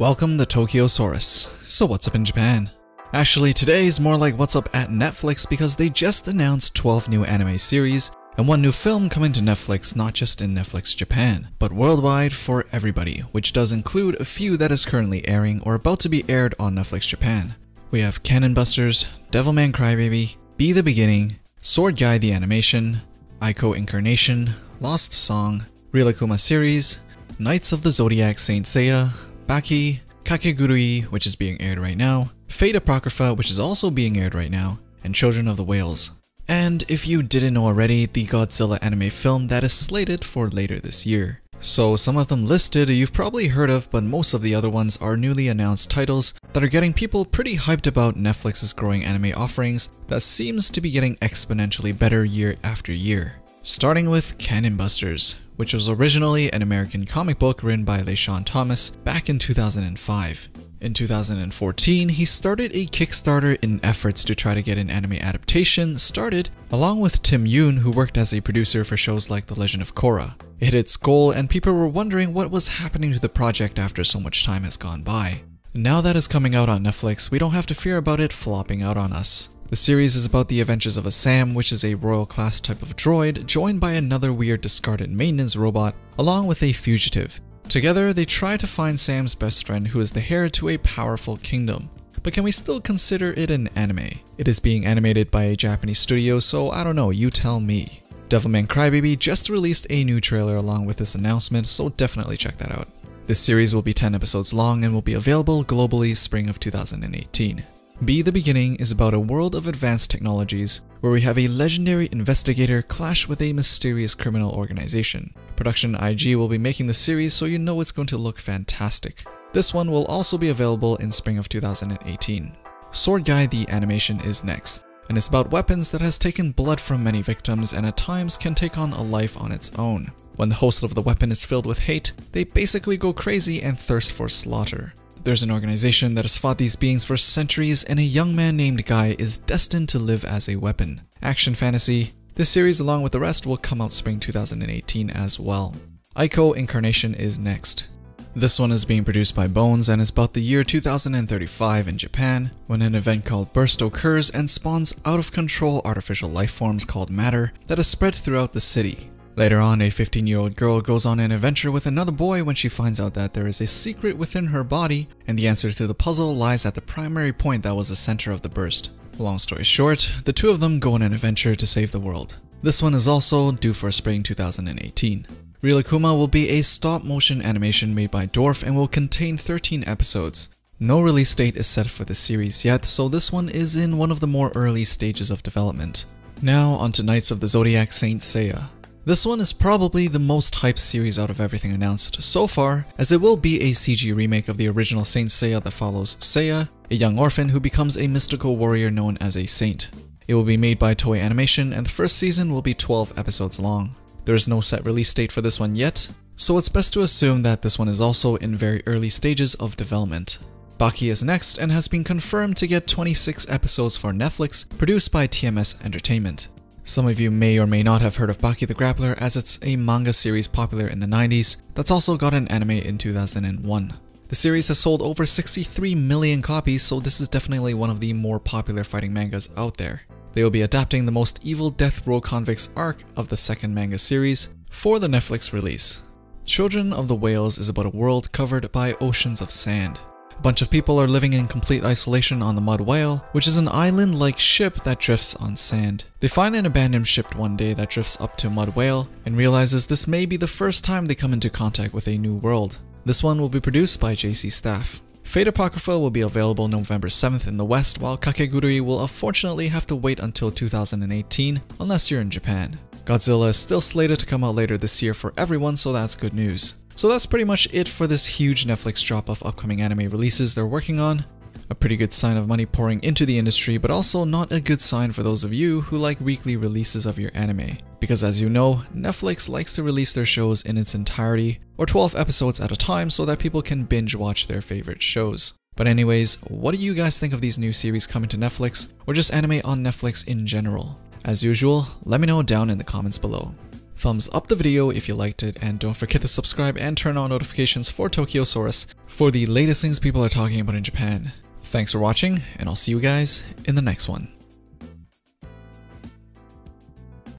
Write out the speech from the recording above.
Welcome to Tokyosaurus. So what's up in Japan? Actually, today is more like what's up at Netflix because they just announced 12 new anime series and one new film coming to Netflix, not just in Netflix Japan, but worldwide for everybody, which does include a few that is currently airing or about to be aired on Netflix Japan. We have Cannon Busters, Devilman Crybaby, Be the Beginning, Sword Guy the Animation, Aiko Incarnation, Lost Song, Real Akuma Series, Knights of the Zodiac Saint Seiya, Baki, Kakegurui, which is being aired right now, Fate Apocrypha, which is also being aired right now, and Children of the Whales. And if you didn't know already, the Godzilla anime film that is slated for later this year. So some of them listed you've probably heard of, but most of the other ones are newly announced titles that are getting people pretty hyped about Netflix's growing anime offerings that seems to be getting exponentially better year after year. Starting with Cannon Busters, which was originally an American comic book written by LeSean Thomas back in 2005. In 2014, he started a Kickstarter in efforts to try to get an anime adaptation started, along with Tim Yoon, who worked as a producer for shows like The Legend of Korra. It hit its goal, and people were wondering what was happening to the project after so much time has gone by. Now that it's coming out on Netflix, we don't have to fear about it flopping out on us. The series is about the adventures of a Sam, which is a royal class type of droid, joined by another weird discarded maintenance robot, along with a fugitive. Together, they try to find Sam's best friend, who is the heir to a powerful kingdom. But can we still consider it an anime? It is being animated by a Japanese studio, so I don't know, you tell me. Devilman Crybaby just released a new trailer along with this announcement, so definitely check that out. This series will be 10 episodes long and will be available globally spring of 2018. Be the Beginning is about a world of advanced technologies where we have a legendary investigator clash with a mysterious criminal organization. Production IG will be making the series, so you know it's going to look fantastic. This one will also be available in spring of 2018. Sword Guy the Animation is next, and it's about weapons that has taken blood from many victims and at times can take on a life on its own. When the host of the weapon is filled with hate, they basically go crazy and thirst for slaughter. There's an organization that has fought these beings for centuries, and a young man named Guy is destined to live as a weapon. Action fantasy. This series, along with the rest, will come out spring 2018 as well. Aiko Incarnation is next. This one is being produced by Bones and is about the year 2035 in Japan, when an event called Burst occurs and spawns out-of-control artificial life forms called matter that is spread throughout the city. Later on, a 15-year-old girl goes on an adventure with another boy when she finds out that there is a secret within her body, and the answer to the puzzle lies at the primary point that was the center of the burst. Long story short, the two of them go on an adventure to save the world. This one is also due for spring 2018. Real Akuma will be a stop-motion animation made by Dwarf and will contain 13 episodes. No release date is set for the series yet, so this one is in one of the more early stages of development. Now onto Knights of the Zodiac Saint Seiya. This one is probably the most hyped series out of everything announced so far, as it will be a CG remake of the original Saint Seiya that follows Seiya, a young orphan who becomes a mystical warrior known as a saint. It will be made by Toei Animation, and the first season will be 12 episodes long. There is no set release date for this one yet, so it's best to assume that this one is also in very early stages of development. Baki is next and has been confirmed to get 26 episodes for Netflix, produced by TMS Entertainment. Some of you may or may not have heard of Baki the Grappler, as it's a manga series popular in the 90s that's also got an anime in 2001. The series has sold over 63 million copies, so this is definitely one of the more popular fighting mangas out there. They will be adapting the most evil death row convicts arc of the second manga series for the Netflix release. Children of the Whales is about a world covered by oceans of sand. A bunch of people are living in complete isolation on the Mud Whale, which is an island-like ship that drifts on sand. They find an abandoned ship one day that drifts up to Mud Whale and realizes this may be the first time they come into contact with a new world. This one will be produced by JC Staff. Fate Apocrypha will be available November 7th in the West, while Kakegurui will unfortunately have to wait until 2018 unless you're in Japan. Godzilla is still slated to come out later this year for everyone, so that's good news. So that's pretty much it for this huge Netflix drop of upcoming anime releases they're working on. A pretty good sign of money pouring into the industry, but also not a good sign for those of you who like weekly releases of your anime. Because as you know, Netflix likes to release their shows in its entirety, or 12 episodes at a time, so that people can binge watch their favorite shows. But anyways, what do you guys think of these new series coming to Netflix, or just anime on Netflix in general? As usual, let me know down in the comments below. thumbs up the video if you liked it, and don't forget to subscribe and turn on notifications for Tokyosaurus for the latest things people are talking about in Japan. Thanks for watching, and I'll see you guys in the next one.